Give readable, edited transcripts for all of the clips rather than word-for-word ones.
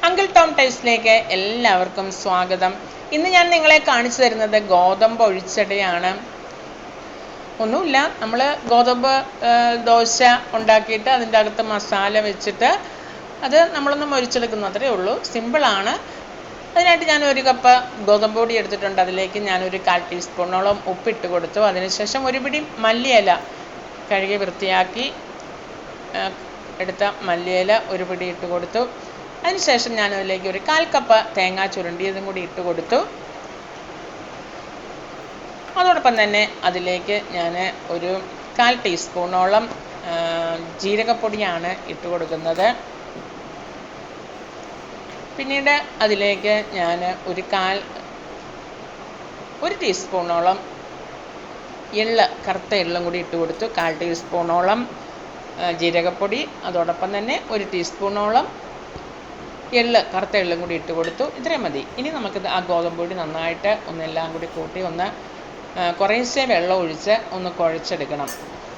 Uncle Tom ടൈപ്സിലേക്ക് എല്ലാവർക്കും സ്വാഗതം. ഇന്ന് ഞാൻ നിങ്ങളെ കാണിച്ചു തരുന്നത് ഗോതമ്പ് ഒഴിച്ചടയാണ്. ഒന്നുമില്ല, നമ്മൾ ഗോതമ്പ് ദോശ ഉണ്ടാക്കിയിട്ട് അതിൻ്റെ അകത്ത് മസാല വെച്ചിട്ട് അത് നമ്മളൊന്ന് മൊരിച്ചെടുക്കുന്നു, അത്രേ ഉള്ളൂ. സിമ്പിളാണ്. അതിനായിട്ട് ഞാൻ 1 കപ്പ് ഗോതമ്പ് പൊടി എടുത്തിട്ടുണ്ട്. അതിലേക്ക് ഞാനൊരു 1/4 ടീസ്പൂണോളം ഉപ്പിട്ട് കൊടുത്തു. അതിനുശേഷം ഒരു പിടി മല്ലിയില കഴുകി വൃത്തിയാക്കി എടുത്ത മല്ലിയില ഒരു പിടി ഇട്ട് കൊടുത്തു. അതിനുശേഷം ഞാനതിലേക്ക് ഒരു 1/4 കപ്പ് തേങ്ങ ചുരണ്ടിയതും കൂടി ഇട്ട് കൊടുത്തു. അതോടൊപ്പം തന്നെ അതിലേക്ക് ഞാൻ ഒരു 1/4 ടീസ്പൂണോളം ജീരകപ്പൊടിയാണ് ഇട്ട് കൊടുക്കുന്നത്. പിന്നീട് അതിലേക്ക് ഞാൻ ഒരു ടീസ്പൂണോളം കറുത്ത എള്ളും കൂടി ഇട്ട് കൊടുത്തു. 1/4 ടീസ്പൂണോളം ജീരകപ്പൊടി, അതോടൊപ്പം തന്നെ 1 ടീസ്പൂണോളം കറുത്ത എള്ളും കൂടി ഇട്ട് കൊടുത്തു. ഇത്രയും മതി. ഇനി നമുക്കിത് ആ ഗോതമ്പ് പൊടി നന്നായിട്ട് ഒന്നെല്ലാം കൂടി കൂട്ടി കുറേശ്ശെ വെള്ളം ഒഴിച്ച് ഒന്ന് കുഴച്ചെടുക്കണം.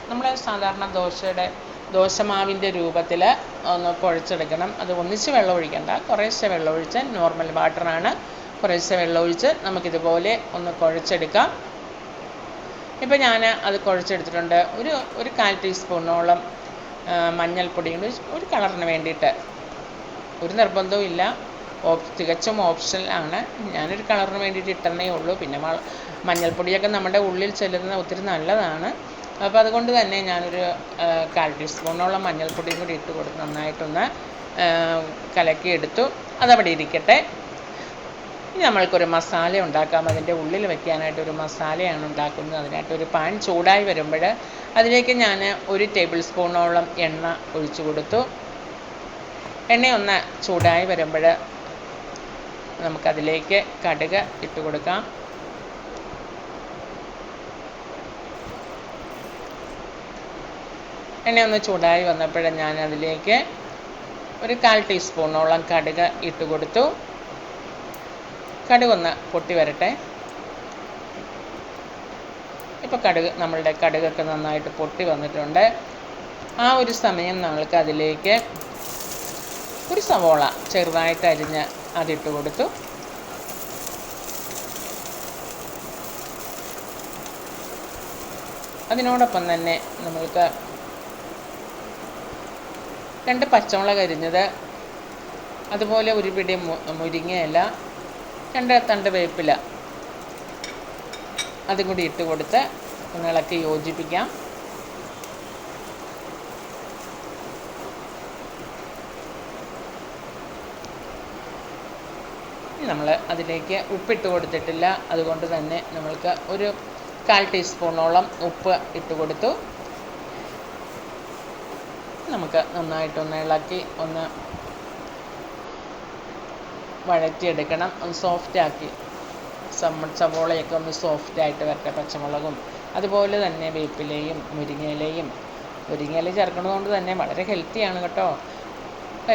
നമ്മൾ സാധാരണ ദോശമാവിൻ്റെ രൂപത്തിൽ ഒന്ന് കുഴച്ചെടുക്കണം. അത് ഒന്നിച്ച് വെള്ളം ഒഴിക്കണ്ട, കുറേശ്ശെ വെള്ളം ഒഴിച്ച്, നോർമൽ വാട്ടറാണ്, കുറേശ്ശെ വെള്ളം ഒഴിച്ച് നമുക്കിതുപോലെ ഒന്ന് കുഴച്ചെടുക്കാം. ഇപ്പം ഞാൻ അത് കുഴച്ചെടുത്തിട്ടുണ്ട്. ഒരു 1/4 ടീസ്പൂണോളം മഞ്ഞൾപ്പൊടിയും ഒരു കളറിന് വേണ്ടിയിട്ട്, ഒരു നിർബന്ധവും ഇല്ല, തികച്ചും ഓപ്ഷണലാണ്. ഞാനൊരു കളറിന് വേണ്ടിയിട്ട് ഇട്ടേ ഉള്ളൂ. പിന്നെ മഞ്ഞൾപ്പൊടിയൊക്കെ നമ്മുടെ ഉള്ളിൽ ചെല്ലുന്നത് ഒത്തിരി നല്ലതാണ്. അപ്പോൾ അതുകൊണ്ട് തന്നെ ഞാനൊരു 1/4 ടീസ്പൂണോളം മഞ്ഞൾപ്പൊടിയും കൂടി ഇട്ട് കൊടുത്ത് നന്നായിട്ടൊന്ന് കലക്കിയെടുത്തു. അതവിടെ ഇരിക്കട്ടെ. ഇനി നമ്മൾക്കൊരു മസാല ഉണ്ടാക്കാം. അതിൻ്റെ ഉള്ളിൽ വെക്കാനായിട്ടൊരു മസാലയാണ് ഉണ്ടാക്കുന്നത്. അതിനായിട്ടൊരു പാൻ ചൂടായി വരുമ്പോൾ അതിലേക്ക് ഞാൻ 1 ടേബിൾ സ്പൂണോളം എണ്ണ ഒഴിച്ചു കൊടുത്തു. എണ്ണയൊന്ന് ചൂടായി വരുമ്പോൾ നമുക്കതിലേക്ക് കടുക് ഇട്ട് കൊടുക്കാം. എണ്ണയൊന്ന് ചൂടായി വന്നപ്പോൾ ഞാൻ അതിലേക്ക് ഒരു 1/4 ടീസ്പൂണോളം കടുക് ഇട്ട് കൊടുത്തു. കടുകൊന്ന് പൊട്ടി വരട്ടെ. ഇപ്പോൾ നമ്മളുടെ കടുകൊക്കെ നന്നായിട്ട് പൊട്ടി വന്നിട്ടുണ്ട്. ആ ഒരു സമയം നമ്മൾക്ക് അതിലേക്ക് ഒരു സവോള ചെറുതായിട്ട് അരിഞ്ഞ് അതിട്ട് കൊടുത്തു. അതിനോടൊപ്പം തന്നെ നമ്മൾക്ക് 2 പച്ചമുളക് അരിഞ്ഞത്, അതുപോലെ ഒരു പിടി മുരിങ്ങയില, 2 തണ്ട് വേപ്പില അതും കൂടി ഇട്ട് കൊടുത്ത് ഒന്ന് ഇളക്കി യോജിപ്പിക്കാം. നമ്മൾ അതിലേക്ക് ഉപ്പിട്ട് കൊടുത്തിട്ടില്ല, അതുകൊണ്ട് തന്നെ നമ്മൾക്ക് ഒരു 1/4 ടീസ്പൂണോളം ഉപ്പ് ഇട്ട് കൊടുത്തു. നമുക്ക് നന്നായിട്ടൊന്ന് ഇളക്കി ഒന്ന് വഴറ്റിയെടുക്കണം. ഒന്ന് സോഫ്റ്റാക്കി, സവോളയൊക്കെ ഒന്ന് സോഫ്റ്റായിട്ട് വരട്ടെ. പച്ചമുളകും അതുപോലെ തന്നെ വേപ്പിലയും മുരിങ്ങയില ചേർക്കുന്നതുകൊണ്ട് തന്നെ വളരെ ഹെൽത്തിയാണ് കേട്ടോ.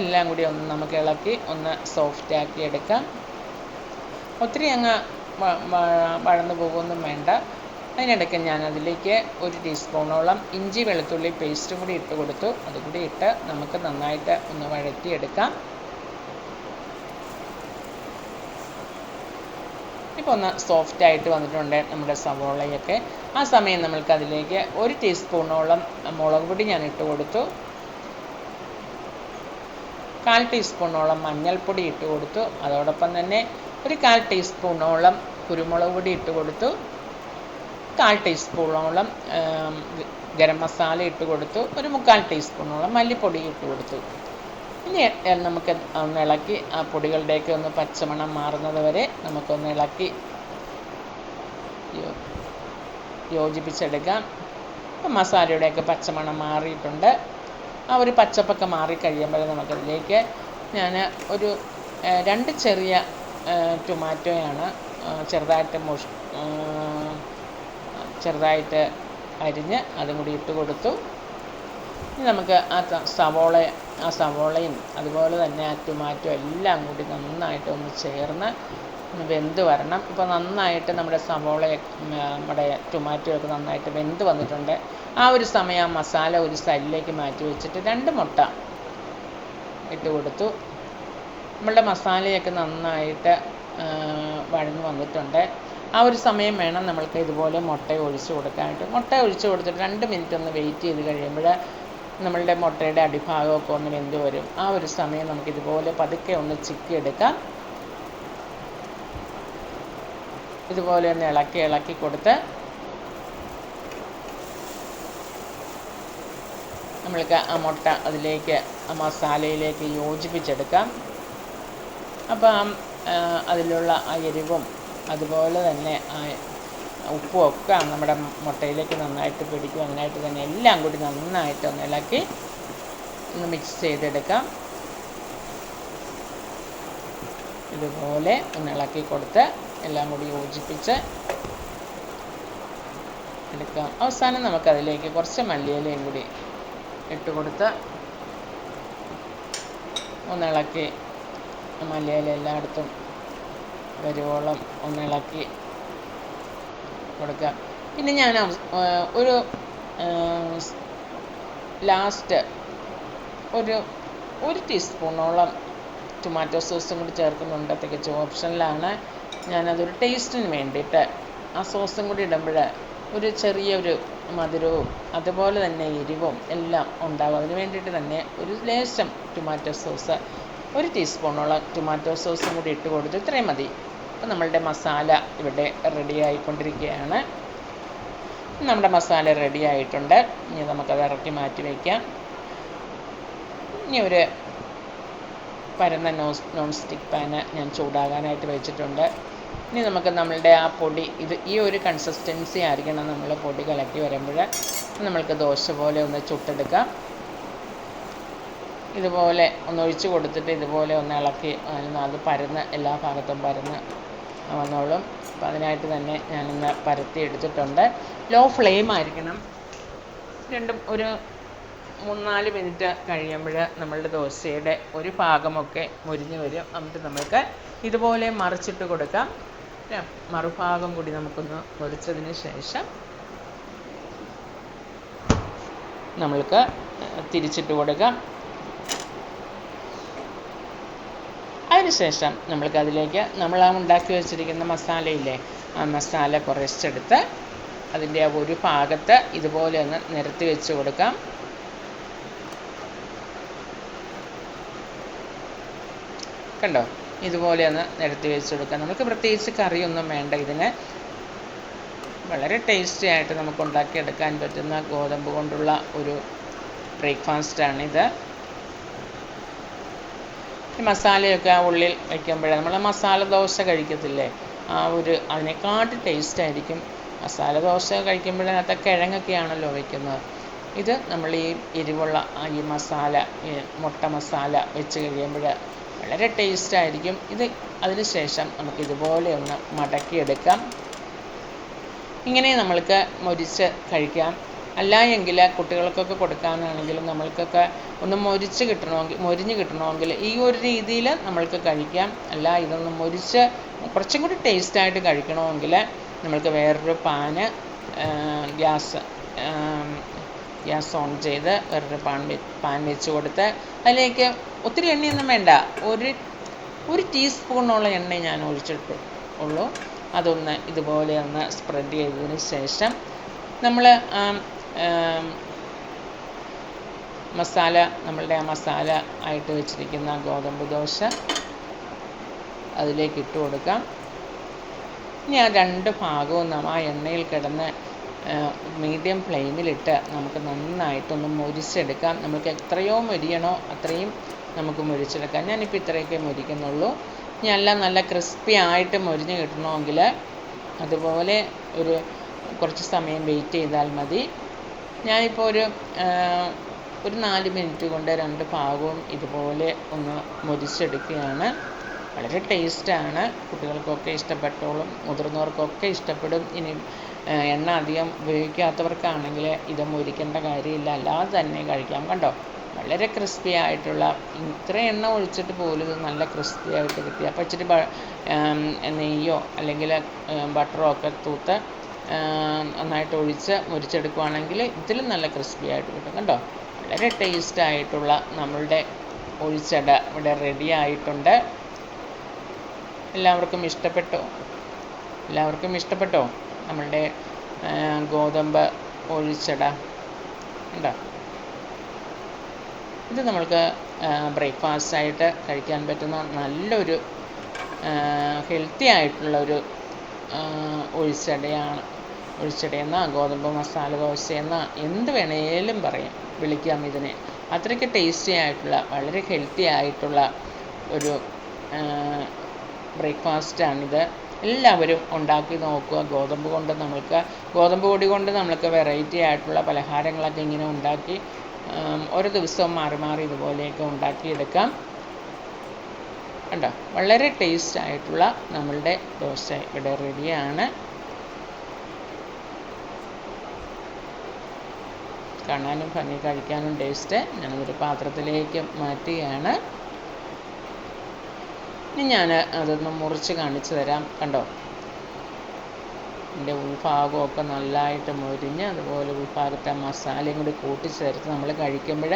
എല്ലാം കൂടി ഒന്ന് നമുക്ക് ഇളക്കി ഒന്ന് സോഫ്റ്റാക്കി എടുക്കാം. ഒത്തിരി അങ്ങ് വഴന്നു പോകുമൊന്നും വേണ്ട. അതിനിടയ്ക്ക് ഞാൻ അതിലേക്ക് 1 ടീസ്പൂണോളം ഇഞ്ചി വെളുത്തുള്ളി പേസ്റ്റും കൂടി ഇട്ട് കൊടുത്തു. അതുകൂടി ഇട്ട് നമുക്ക് നന്നായിട്ട് ഒന്ന് വഴറ്റിയെടുക്കാം. ഇപ്പോൾ ഒന്ന് സോഫ്റ്റായിട്ട് വന്നിട്ടുണ്ട് നമ്മുടെ സവോളയൊക്കെ. ആ സമയം നമ്മൾക്ക് അതിലേക്ക് 1 ടീസ്പൂണോളം മുളക് പൊടി ഞാൻ ഇട്ട് കൊടുത്തു. 1/4 ടീസ്പൂണോളം മഞ്ഞൾപ്പൊടി ഇട്ട് കൊടുത്തു. അതോടൊപ്പം തന്നെ ഒരു 1/4 ടീസ്പൂണോളം കുരുമുളക് പൊടി ഇട്ട് കൊടുത്തു. 1/4 ടീസ്പൂണോളം ഗരം മസാല ഇട്ട് കൊടുത്തു. ഒരു 3/4 ടീസ്പൂണോളം മല്ലിപ്പൊടി ഇട്ട് കൊടുത്തു. ഇനി നമുക്ക് ഒന്ന് ഇളക്കി ആ പൊടികളുടെയൊക്കെ ഒന്ന് പച്ചമണം മാറുന്നത് വരെ നമുക്കൊന്ന് ഇളക്കി യോജിപ്പിച്ചെടുക്കാം. ഇപ്പം മസാലയുടെയൊക്കെ പച്ചമണം മാറിയിട്ടുണ്ട്. ആ ഒരു പച്ചപ്പൊക്കെ മാറിക്കഴിയുമ്പോൾ നമുക്കതിലേക്ക് ഞാൻ ഒരു 2 ചെറിയ ടൊമാറ്റോയാണ് ചെറുതായിട്ട് അരിഞ്ഞ് അതും കൂടി ഇട്ട് കൊടുത്തു. ഇനി നമുക്ക് ആ സവോളയും അതുപോലെ തന്നെ ആ ടൊമാറ്റോ എല്ലാം കൂടി നന്നായിട്ട് ഒന്ന് ചേർന്ന് വെന്ത് വരണം. ഇപ്പോൾ നന്നായിട്ട് നമ്മുടെ ടൊമാറ്റോ ഒക്കെ നന്നായിട്ട് വെന്ത് വന്നിട്ടുണ്ട്. ആ ഒരു സമയം ആ മസാല ഒരു സൈഡിലേക്ക് മാറ്റി വെച്ചിട്ട് 2 മുട്ട ഇട്ട് കൊടുത്തു. നമ്മളുടെ മസാലയൊക്കെ നന്നായിട്ട് വഴന്ന് വന്നിട്ടുണ്ട്. ആ ഒരു സമയം വേണം നമ്മൾക്ക് ഇതുപോലെ മുട്ട ഒഴിച്ച് കൊടുക്കാനായിട്ട്. മുട്ട ഒഴിച്ച് കൊടുത്തിട്ട് 2 മിനിറ്റ് ഒന്ന് വെയിറ്റ് ചെയ്ത് കഴിയുമ്പോൾ നമ്മളുടെ മുട്ടയുടെ അടിഭാഗമൊക്കെ ഒന്ന് വെന്ത് വരും. ആ ഒരു സമയം നമുക്കിതുപോലെ പതുക്കെ ഒന്ന് ചിക്കിയെടുക്കാം. ഇതുപോലെ ഒന്ന് ഇളക്കി കൊടുത്ത് നമ്മൾക്ക് ആ മുട്ട അതിലേക്ക് ആ മസാലയിലേക്ക് യോജിപ്പിച്ചെടുക്കാം. അപ്പം അതിലുള്ള ആ എരിവും അതുപോലെ തന്നെ ആ ഉപ്പും ഒക്കെ നമ്മുടെ മുട്ടയിലേക്ക് നന്നായിട്ട് പിടിക്കും. അതിനായിട്ട് തന്നെ എല്ലാം കൂടി നന്നായിട്ട് ഒന്ന് ഇളക്കി ഒന്ന് മിക്സ് ചെയ്തെടുക്കാം. ഇതുപോലെ ഒന്ന് ഇളക്കി കൊടുത്ത് എല്ലാം കൂടി യോജിപ്പിച്ച് എടുക്കാം. അവസാനം നമുക്കതിലേക്ക് കുറച്ച് മല്ലിയിലയും കൂടി ഇട്ട് കൊടുത്ത് ഒന്നിളക്കി മല്ലിയില എല്ലായിടത്തും വരുവോളം ഒന്നിളക്കി കൊടുക്കാം. പിന്നെ ഞാൻ ഒരു ലാസ്റ്റ് ഒരു ടീസ്പൂണോളം ടൊമാറ്റോ സോസും കൂടി ചേർക്കുന്നുണ്ട്. തികച്ചും ഓപ്ഷനിലാണ്. ഞാനതൊരു ടേസ്റ്റിന് വേണ്ടിയിട്ട് ആ സോസും കൂടി ഇടുമ്പോൾ ഒരു ചെറിയൊരു മധുരവും അതുപോലെ തന്നെ എരിവും എല്ലാം ഉണ്ടാകും. അതിന് വേണ്ടിയിട്ട് തന്നെ ഒരു ലേശം ടൊമാറ്റോ സോസ്, ഒരു ടീസ്പൂണോളം ടൊമാറ്റോ സോസും കൂടി ഇട്ട് കൊടുത്ത് ഇത്രയും മതി. അപ്പോൾ നമ്മളുടെ മസാല ഇവിടെ റെഡി ആയിക്കൊണ്ടിരിക്കുകയാണ്. നമ്മുടെ മസാല റെഡി ആയിട്ടുണ്ട്. ഇനി നമുക്കത് ഇറക്കി മാറ്റി വയ്ക്കാം. ഇനി ഒരു പരന്ന നോൺ സ്റ്റിക്ക് പാന് ഞാൻ ചൂടാകാനായിട്ട് വെച്ചിട്ടുണ്ട്. ഇനി നമുക്ക് നമ്മളുടെ ആ പൊടി ഈ ഒരു കൺസിസ്റ്റൻസി ആയിരിക്കണം നമ്മൾ പൊടി കലക്കി വരുമ്പോൾ. നമ്മൾക്ക് ദോശ പോലെ ഒന്ന് ചുട്ടെടുക്കാം. ഇതുപോലെ ഒന്ന് ഒഴിച്ച് കൊടുത്തിട്ട് ഇതുപോലെ ഒന്ന് ഇളക്കി അത് പരന്ന് എല്ലാ ഭാഗത്തും പരന്ന് വന്നോളും. അപ്പോൾ അതിനായിട്ട് തന്നെ ഞാനൊന്ന് പരത്തി എടുത്തിട്ടുണ്ട്. ലോ ഫ്ലെയിം ആയിരിക്കണം. ഒരു 3-4 മിനിറ്റ് കഴിയുമ്പോൾ നമ്മളുടെ ദോശയുടെ ഒരു ഭാഗമൊക്കെ മുരിഞ്ഞ് വരും. എന്നിട്ട് നമുക്ക് ഇതുപോലെ മറിച്ചിട്ട് കൊടുക്കാം. മറുഭാഗം കൂടി നമുക്കൊന്ന് മുറിച്ചതിന് ശേഷം നമ്മൾക്ക് തിരിച്ചിട്ട് കൊടുക്കാം. അതിനുശേഷം നമ്മൾക്ക് അതിലേക്ക് നമ്മൾ ഉണ്ടാക്കി വെച്ചിരിക്കുന്ന മസാലയില്ലേ, ആ മസാല കുറച്ചെടുത്ത് അതിൻ്റെ ആ ഒരു ഭാഗത്ത് ഇതുപോലെ ഒന്ന് നിരത്തി വെച്ച് കൊടുക്കാം. കണ്ടോ, ഇതുപോലെ ഒന്ന് നിരത്തി വെച്ച് കൊടുക്കാം. നമുക്ക് പ്രത്യേകിച്ച് കറിയൊന്നും വേണ്ട. ഇതിന് വളരെ ടേസ്റ്റി ആയിട്ട് നമുക്ക് ഉണ്ടാക്കിയെടുക്കാൻ പറ്റുന്ന ഗോതമ്പ് കൊണ്ടുള്ള ഒരു ബ്രേക്ക്ഫാസ്റ്റാണിത്. ഈ മസാലയൊക്കെ ആ ഉള്ളിൽ വയ്ക്കുമ്പോഴേ നമ്മൾ മസാല ദോശ കഴിക്കത്തില്ലേ, അതിനെക്കാട്ടി ടേസ്റ്റ് ആയിരിക്കും. മസാല ദോശ കഴിക്കുമ്പോഴതിനകത്ത് കിഴങ്ങൊക്കെയാണല്ലോ വയ്ക്കുന്നത്. ഇത് നമ്മൾ ഈ എരിവുള്ള ഈ മസാല, മുട്ട മസാല വെച്ച് കഴിയുമ്പോൾ വളരെ ടേസ്റ്റായിരിക്കും. അതിന് ശേഷം നമുക്കിതുപോലെ ഒന്ന് മടക്കിയെടുക്കാം. ഇങ്ങനെ നമ്മൾക്ക് മൊരിച്ച് കഴിക്കാം. അല്ല എങ്കിൽ കുട്ടികൾക്കൊക്കെ കൊടുക്കാനാണെങ്കിലും നമ്മൾക്കൊക്കെ ഒന്ന് മൊരിഞ്ഞ് കിട്ടണമെങ്കിൽ ഈ ഒരു രീതിയിൽ നമ്മൾക്ക് കഴിക്കാം. അല്ല ഇതൊന്ന് മൊരിച്ച് കുറച്ചും കൂടി ടേസ്റ്റായിട്ട് കഴിക്കണമെങ്കിൽ നമ്മൾക്ക് വേറൊരു ഗ്യാസ് ഓൺ ചെയ്ത് വേറൊരു പാൻ വെച്ച് കൊടുത്ത് അതിലേക്ക് ഒത്തിരി എണ്ണയൊന്നും വേണ്ട. ഒരു ടീസ്പൂണോളം എണ്ണ ഞാൻ ഒഴിച്ചിട്ടുള്ളൂ. അതൊന്ന് ഇതുപോലെ ഒന്ന് സ്പ്രെഡ് ചെയ്തതിന് ശേഷം നമ്മൾ നമ്മളുടെ ആ മസാല ആയിട്ട് വെച്ചിരിക്കുന്ന ഗോതമ്പ് ദോശ അതിലേക്ക് ഇട്ട് കൊടുക്കാം. ഇനി ആ 2 ഭാഗവും ആ എണ്ണയിൽ കിടന്ന് മീഡിയം ഫ്ലെയിമിലിട്ട് നമുക്ക് നന്നായിട്ടൊന്ന് മൊരിച്ചെടുക്കാം. നമുക്ക് എത്രയോ മൊരിയണോ അത്രയും നമുക്ക് മൊരിച്ചെടുക്കാം. ഞാനിപ്പോൾ ഇത്രയൊക്കെ മൊരിക്കുന്നുള്ളൂ. ഇനി എല്ലാം നല്ല ക്രിസ്പി ആയിട്ട് മൊരിഞ്ഞ് കിട്ടണമെങ്കിൽ അതുപോലെ കുറച്ച് സമയം വെയിറ്റ് ചെയ്താൽ മതി. ഞാനിപ്പോൾ ഒരു 4 മിനിറ്റ് കൊണ്ട് 2 ഭാഗവും ഇതുപോലെ ഒന്ന് മൊരിച്ചെടുക്കുകയാണ്. വളരെ ടേസ്റ്റാണ്. കുട്ടികൾക്കൊക്കെ ഇഷ്ടപ്പെട്ടോളും, മുതിർന്നവർക്കൊക്കെ ഇഷ്ടപ്പെടും. ഇനി എണ്ണ അധികം ഉപയോഗിക്കാത്തവർക്കാണെങ്കിൽ ഇത് മൊരിക്കേണ്ട കാര്യമില്ല, അല്ലാതെ തന്നെ കഴിക്കാം. കണ്ടോ, വളരെ ക്രിസ്പി ആയിട്ടുള്ള, ഇത്ര എണ്ണ ഒഴിച്ചിട്ട് പോലും ഇത് നല്ല ക്രിസ്പി ആയിട്ട് കിട്ടി. അപ്പോൾ ഇച്ചിരി നെയ്യോ അല്ലെങ്കിൽ ബട്ടറോ ഒക്കെ തൂത്ത് നന്നായിട്ട് ഒഴിച്ച് മുരിച്ചെടുക്കുകയാണെങ്കിൽ ഇതിലും നല്ല ക്രിസ്പി ആയിട്ട് കിട്ടും. കണ്ടോ, വളരെ ടേസ്റ്റായിട്ടുള്ള നമ്മളുടെ ഒഴിച്ചട ഇവിടെ റെഡി ആയിട്ടുണ്ട്. എല്ലാവർക്കും ഇഷ്ടപ്പെട്ടോ നമ്മളുടെ ഗോതമ്പ് ഒഴിച്ചട ഉണ്ടോ? ഇത് നമ്മൾക്ക് ബ്രേക്ക്ഫാസ്റ്റായിട്ട് കഴിക്കാൻ പറ്റുന്ന നല്ലൊരു ഹെൽത്തി ആയിട്ടുള്ളൊരു ഒഴിച്ചടയെന്ന ഗോതമ്പ് മസാല ദോശയെന്ന എന്ത് വേണേലും വിളിക്കാം ഇതിനെ. അത്രയ്ക്ക് ടേസ്റ്റി ആയിട്ടുള്ള വളരെ ഹെൽത്തി ആയിട്ടുള്ള ഒരു ബ്രേക്ക്ഫാസ്റ്റാണിത്. എല്ലാവരും ഉണ്ടാക്കി നോക്കുക. ഗോതമ്പ് പൊടി കൊണ്ട് നമ്മൾക്ക് വെറൈറ്റി ആയിട്ടുള്ള പലഹാരങ്ങളൊക്കെ ഇങ്ങനെ ഉണ്ടാക്കി ഓരോ ദിവസവും മാറി മാറി ഇതുപോലെയൊക്കെ ഉണ്ടാക്കിയെടുക്കാം. കണ്ടോ, വളരെ ടേസ്റ്റ് ആയിട്ടുള്ള നമ്മളുടെ ദോശ ഇവിടെ റെഡിയാണ്. കാണാനും ഭംഗി, കഴിക്കാനും ടേസ്റ്റ്. ഞാനതൊരു പാത്രത്തിലേക്ക് മാറ്റുകയാണ്. ഇനി ഞാൻ അതൊന്ന് മുറിച്ച് കാണിച്ചു തരാം. കണ്ടോ, ഇതിൻ്റെ ഉൾഭാഗമൊക്കെ നല്ലതായിട്ട് മൊരിഞ്ഞ് അതുപോലെ ഉൾഭാഗത്തെ മസാലയും കൂടി കൂട്ടിച്ചേർത്ത് നമ്മൾ കഴിക്കുമ്പോൾ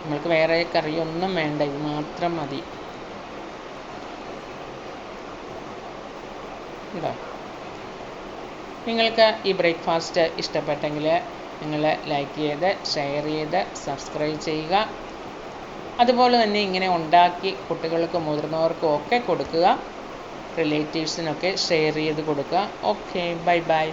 നമ്മൾക്ക് വേറെ കറിയൊന്നും വേണ്ട, ഇത് മാത്രം മതി. ഉണ്ടോ? നിങ്ങൾക്ക് ഈ ബ്രേക്ക്ഫാസ്റ്റ് ഇഷ്ടപ്പെട്ടെങ്കിൽ നിങ്ങൾ ലൈക്ക് ചെയ്ത് ഷെയർ ചെയ്ത് സബ്സ്ക്രൈബ് ചെയ്യുക. അതുപോലെ തന്നെ ഇങ്ങനെ ഉണ്ടാക്കി കുട്ടികൾക്കും മുതിർന്നവർക്കും ഒക്കെ കൊടുക്കുക. റിലേറ്റീവ്സിനൊക്കെ ഷെയർ ചെയ്ത് കൊടുക്കുക. Okay, bye bye.